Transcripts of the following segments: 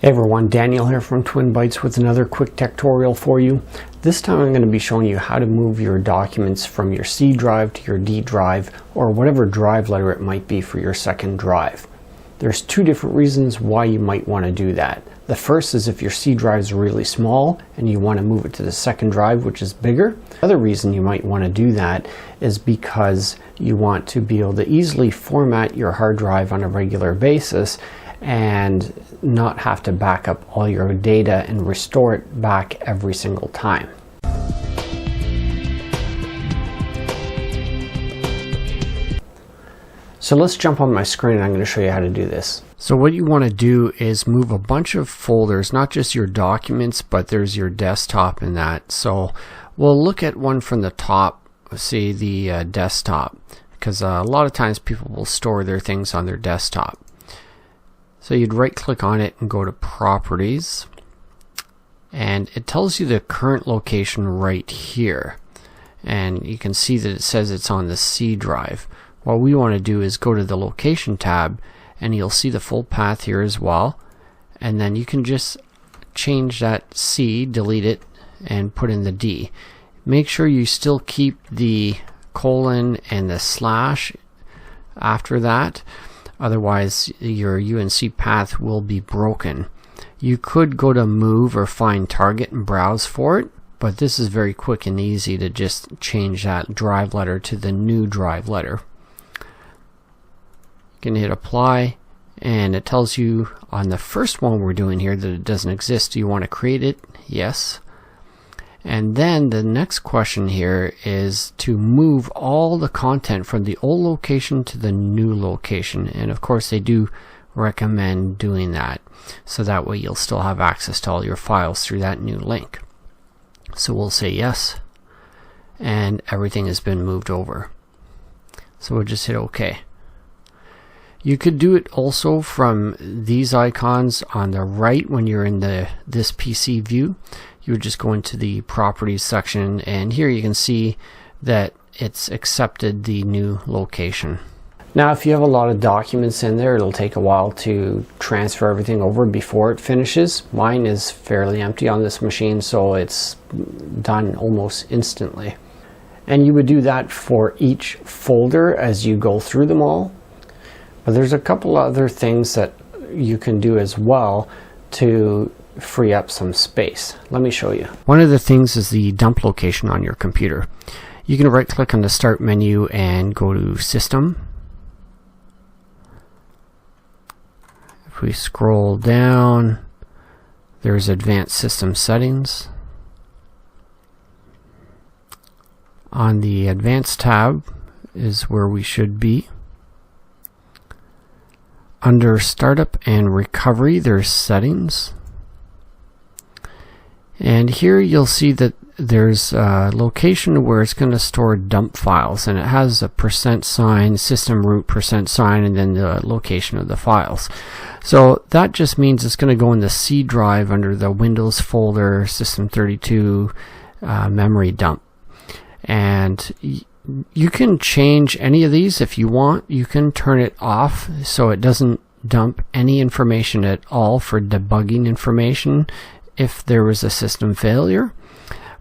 Hey everyone, Daniel here from Twin Bytes with another quick tutorial for you. This time I'm going to be showing you how to move your documents from your C drive to your D drive, or whatever drive letter it might be for your second drive. There's two different reasons why you might want to do that. The first is if your C drive is really small and you want to move it to the second drive, which is bigger. The other reason you might want to do that is because you want to be able to easily format your hard drive on a regular basis and not have to back up all your data and restore it back every single time. So let's jump on my screen and I'm going to show you how to do this. So what you want to do is move a bunch of folders, not just your documents, but there's your desktop in that. So we'll look at one from the top, see the desktop, because a lot of times people will store their things on their desktop. So you'd right click on it and go to Properties, and it tells you the current location right here, and you can see that it says it's on the C drive. What we want to do is go to the Location tab, and you'll see the full path here as well, and then you can just change that C, delete it, and put in the D. Make sure you still keep the colon and the slash after that. Otherwise your UNC path will be broken. You could go to Move or Find Target and browse for it, but this is very quick and easy to just change that drive letter to the new drive letter. You can hit Apply, and it tells you on the first one we're doing here that it doesn't exist. Do you want to create it? Yes. And then the next question here is to move all the content from the old location to the new location. And of course they do recommend doing that, so that way you'll still have access to all your files through that new link. So we'll say yes, and everything has been moved over. So we'll just hit OK. You could do it also from these icons on the right when you're in this PC view. You would just go into the Properties section, and here you can see that it's accepted the new location. Now if you have a lot of documents in there, it'll take a while to transfer everything over before it finishes. Mine is fairly empty on this machine, so it's done almost instantly. And you would do that for each folder as you go through them all. But there's a couple other things that you can do as well to free up some space. Let me show you. One of the things is the dump location on your computer. You can right click on the Start menu and go to System. If we scroll down, there's Advanced System Settings. On the Advanced tab is where we should be. Under Startup and Recovery, there's Settings. And here you'll see that there's a location where it's going to store dump files, and it has a %, system root %, and then the location of the files. So that just means it's going to go in the C drive under the Windows folder, System32 memory dump. And you can change any of these if you want. You can turn it off so it doesn't dump any information at all for debugging information if there was a system failure,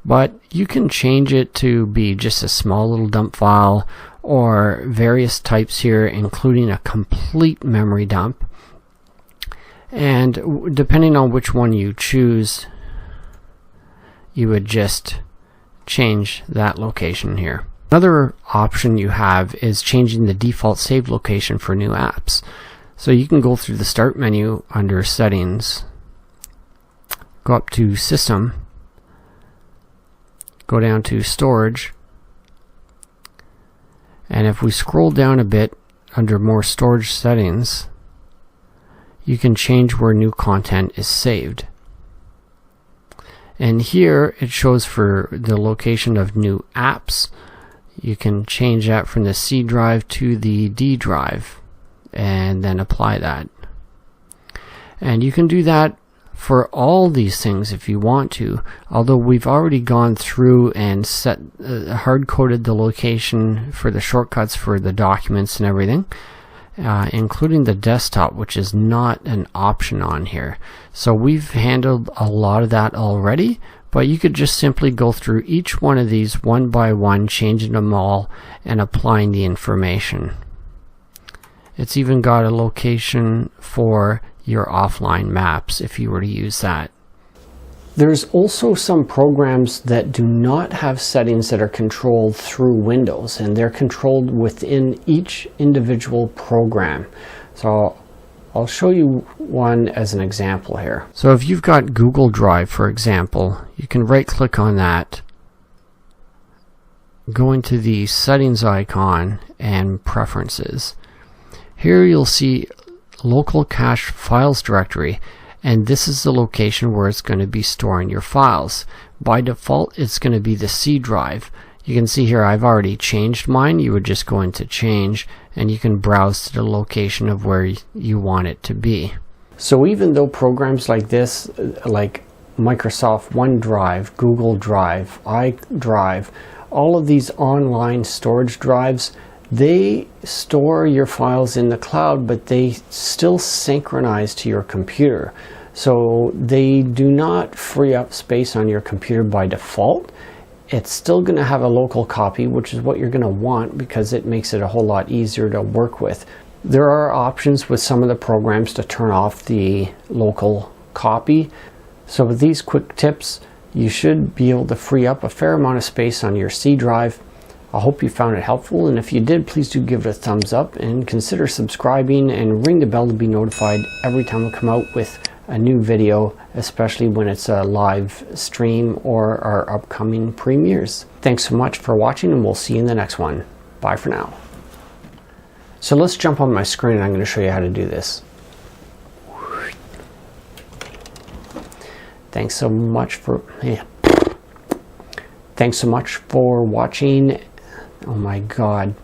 but you can change it to be just a small little dump file, or various types here, including a complete memory dump. And depending on which one you choose, you would just change that location here. Another option you have is changing the default save location for new apps. So you can go through the Start menu under Settings, go up to System, go down to Storage, and if we scroll down a bit under More Storage Settings, you can change where new content is saved. And here it shows for the location of new apps. You can change that from the C drive to the D drive and then apply that. And you can do that for all these things if you want to, although we've already gone through and set hard-coded the location for the shortcuts for the documents and everything. including the desktop, which is not an option on here. So we've handled a lot of that already, but you could just simply go through each one of these one by one, changing them all and applying the information. It's even got a location for your offline maps if you were to use that. There's also some programs that do not have settings that are controlled through Windows, and they're controlled within each individual program. So I'll show you one as an example here. So if you've got Google Drive, for example, you can right click on that, go into the settings icon and preferences. Here you'll see local cache files directory, and this is the location where it's going to be storing your files. By default, it's going to be the C drive. You can see here I've already changed mine. You would just go into change and you can browse to the location of where you want it to be. So even though programs like this, like Microsoft OneDrive, Google Drive, iDrive, all of these online storage drives, they store your files in the cloud, but they still synchronize to your computer. So they do not free up space on your computer by default. It's still going to have a local copy, which is what you're going to want because it makes it a whole lot easier to work with. There are options with some of the programs to turn off the local copy. So with these quick tips, you should be able to free up a fair amount of space on your C drive. I hope you found it helpful, and if you did, please do give it a thumbs up and consider subscribing and ring the bell to be notified every time we come out with a new video, especially when it's a live stream or our upcoming premieres. Thanks so much for watching, and we'll see you in the next one. Bye for now. So let's jump on my screen and I'm going to show you how to do this. Thanks so much for watching. Oh my God.